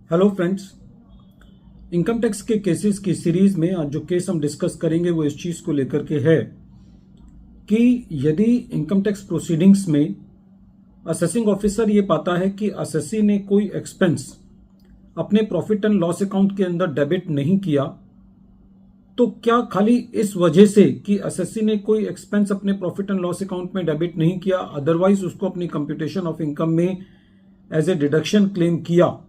Hello friends, income tax के cases की series में आज जो केस हम डिस्कस करेंगे वो इस चीज को लेकर के है कि यदि इनकम टैक्स प्रोसीडिंग्स में असेसिंग ऑफिसर ये पाता है कि असेसी ने कोई एक्सपेंस अपने प्रॉफिट एंड लॉस अकाउंट के अंदर डेबिट नहीं किया, तो क्या खाली इस वजह से कि असेसी ने कोई एक्सपेंस अपने प्रॉफिट एंड लॉस अकाउंट में डेबिट नहीं किया, अदरवाइज उसको अपनी कंप्यूटेशन ऑफ इनकम में एज ए डिडक्शन क्लेम किया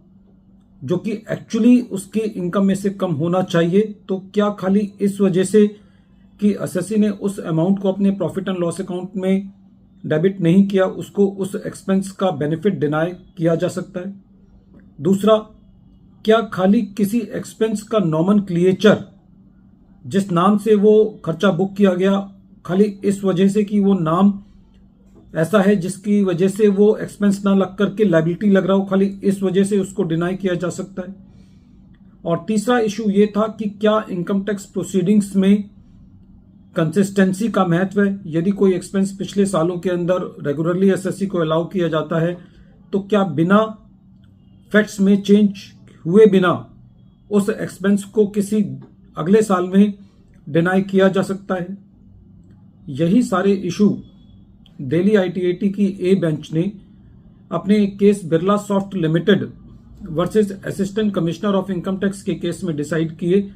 जो कि एक्चुअली उसके इनकम में से कम होना चाहिए, तो क्या खाली इस वजह से कि असेसी ने उस अमाउंट को अपने प्रॉफिट एंड लॉस अकाउंट में डेबिट नहीं किया, उसको उस एक्सपेंस का बेनिफिट डिनाई किया जा सकता है? दूसरा, क्या खाली किसी एक्सपेंस का नॉमेनक्लेचर जिस नाम से वो खर्चा बुक किया गया, खाली इस वजह से कि वो नाम ऐसा है जिसकी वजह से वो एक्सपेंस ना लग करके लायबिलिटी लग रहा हो, खाली इस वजह से उसको डिनाई किया जा सकता है? और तीसरा इशू ये था कि क्या इनकम टैक्स प्रोसीडिंग्स में कंसिस्टेंसी का महत्व है? यदि कोई एक्सपेंस पिछले सालों के अंदर रेगुलरली एसएससी को अलाउ किया जाता है, तो क्या बिना फैक्ट्स में चेंज हुए बिना उस एक्सपेंस को किसी अगले साल में डिनाई किया जा सकता है? यही सारे इशू दिल्ली आईटीएटी की ए बेंच ने अपने case Birla soft limited versus assistant commissioner of income tax के केस में डिसाइड किए,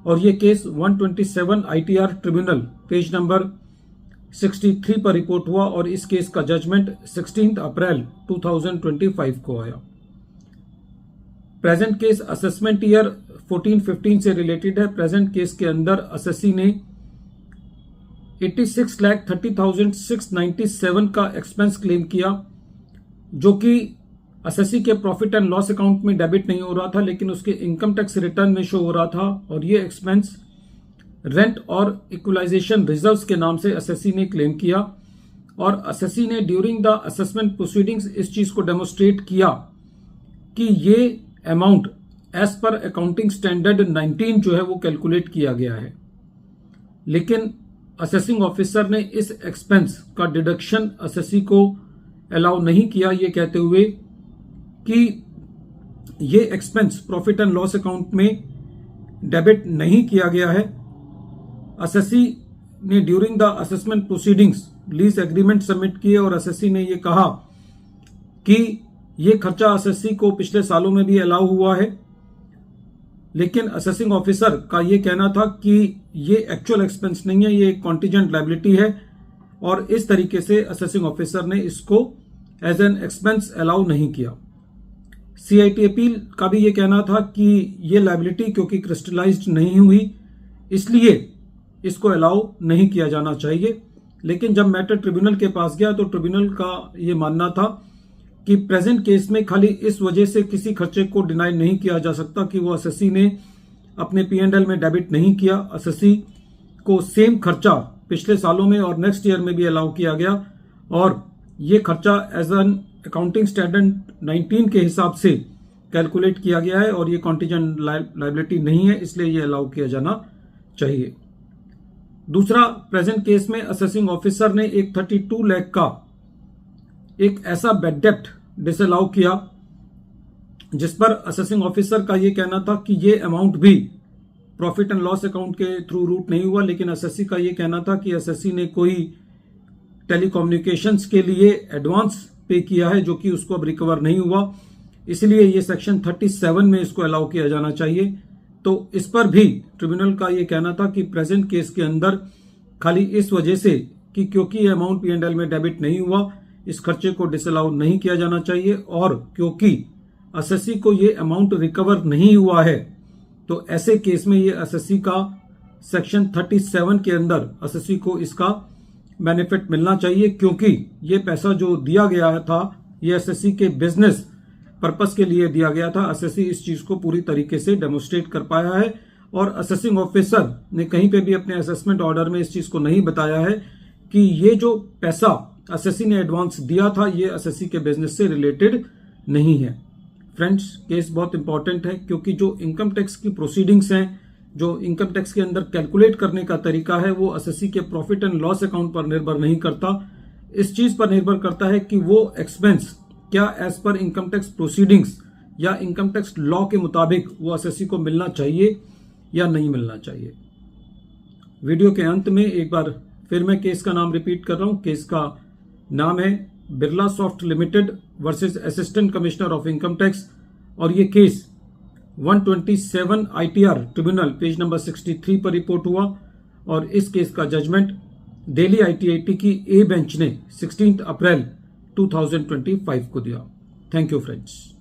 और ये case 127 ITR tribunal page number 63 पर रिपोर्ट हुआ और इस केस का जजमेंट 16 अप्रैल 2025 को आया। प्रेजेंट केस असेसमेंट ईयर 14-15 से रिलेटेड है। प्रेजेंट केस के अंदर असेसी ने 86,30,697 का एक्सपेंस क्लेम किया, जो कि असेसी के प्रॉफिट एंड लॉस अकाउंट में डेबिट नहीं हो रहा था, लेकिन उसके इनकम टैक्स रिटर्न में शो हो रहा था। और ये एक्सपेंस रेंट और इक्वलाइजेशन रिजर्व्स के नाम से असेसी ने क्लेम किया, और असेसी ने ड्यूरिंग द असेसमेंट प्रोसीडिंग्स इस चीज को डेमोस्ट्रेट किया कि ये amount as per accounting standard 19 जो है वो कैलकुलेट किया गया है, लेकिन असेसिंग ऑफिसर ने इस एक्सपेंस का डिडक्शन असेसी को अलाउ नहीं किया, ये कहते हुए कि ये expense profit and loss account में डेबिट नहीं किया गया है। असेसी ने during the assessment proceedings lease agreement submit किए, और असेसी ने ये कहा कि ये खर्चा असेसी को पिछले सालों में भी अलाउ हुआ है, लेकिन असेसिंग ऑफिसर का ये कहना था कि ये एक्चुअल एक्सपेंस नहीं है, ये एक कॉन्टिजेंट लायबिलिटी है, और इस तरीके से असेसिंग ऑफिसर ने इसको एज एन एक्सपेंस अलाउ नहीं किया। सीआईटी अपील का भी ये कहना था कि ये लायबिलिटी क्योंकि क्रिस्टलाइज्ड नहीं हुई, इसलिए इसको अलाउ नहीं किया जाना चाहिए। लेकिन जब मैटर ट्रिब्यूनल के पास गया तो ट्रिब्यूनल का ये मानना था कि प्रेजेंट केस में खाली इस वजह से किसी खर्चे को डिनाई नहीं किया जा सकता कि वो असेसी ने अपने P&L में डेबिट नहीं किया। असेसी को सेम खर्चा पिछले सालों में और नेक्स्ट ईयर में भी अलाउ किया गया, और ये खर्चा एज एन अकाउंटिंग स्टैंडर्ड 19 के हिसाब से कैलकुलेट किया गया है, और ये कॉन्टिजेंट लायबिलिटी नहीं है, इसलिए ये अलाउ किया जाना चाहिए। दूसरा, प्रेजेंट केस में असेसिंग ऑफिसर ने एक 32 लाख का एक ऐसा बैड डेप्ट डिसअलाउ किया जिस पर असेसिंग ऑफिसर का यह कहना था कि ये अमाउंट भी प्रॉफिट एंड लॉस अकाउंट के थ्रू रूट नहीं हुआ, लेकिन असेसी का यह कहना था कि असेसी ने कोई टेलीकम्युनिकेशंस के लिए एडवांस पे किया है जो कि उसको अब रिकवर नहीं हुआ, इसलिए ये सेक्शन 37 में इसको अलाउ किया जाना चाहिए। तो इस पर भी ट्रिब्यूनल का यह कहना था कि प्रेजेंट केस के अंदर खाली इस वजह से कि क्योंकि ये अमाउंट P&L में डेबिट नहीं हुआ, इस खर्चे को डिसअलाउ नहीं किया जाना चाहिए, और क्योंकि असेसी को ये अमाउंट रिकवर नहीं हुआ है, तो ऐसे केस में ये असेसी का सेक्शन 37 के अंदर असेसी को इसका बेनिफिट मिलना चाहिए, क्योंकि ये पैसा जो दिया गया था ये असेसी के बिजनेस पर्पस के लिए दिया गया था। असेसी इस चीज को पूरी तरीके से डेमोस्ट्रेट कर पाया है, और असेसिंग ऑफिसर ने कहीं पे भी अपने असेसमेंट ऑर्डर में इस चीज को नहीं बताया है कि ये जो पैसा असेसी ने एडवांस दिया था ये असेसी के बिजनेस से रिलेटेड नहीं है। फ्रेंड्स, केस बहुत इंपॉर्टेंट है, क्योंकि जो इनकम टैक्स की प्रोसीडिंग्स हैं, जो इनकम टैक्स के अंदर कैलकुलेट करने का तरीका है, वो असेसी के प्रॉफिट एंड लॉस अकाउंट पर निर्भर नहीं करता, इस चीज पर निर्भर करता है कि वो एक्सपेंस क्या as per income tax proceedings या इनकम टैक्स लॉ के मुताबिक वो असेसी को मिलना चाहिए या नहीं मिलना चाहिए। वीडियो के अंत में एक बार फिर मैं केस का नाम रिपीट कर रहा हूं। केस का नाम है Birla soft limited versus assistant commissioner of income tax और ये case 127 ITR tribunal page number 63 पर रिपोर्ट हुआ और इस केस का जजमेंट दिल्ली ITAT की ए बेंच ने 16 अप्रैल 2025 को दिया। Thank you friends.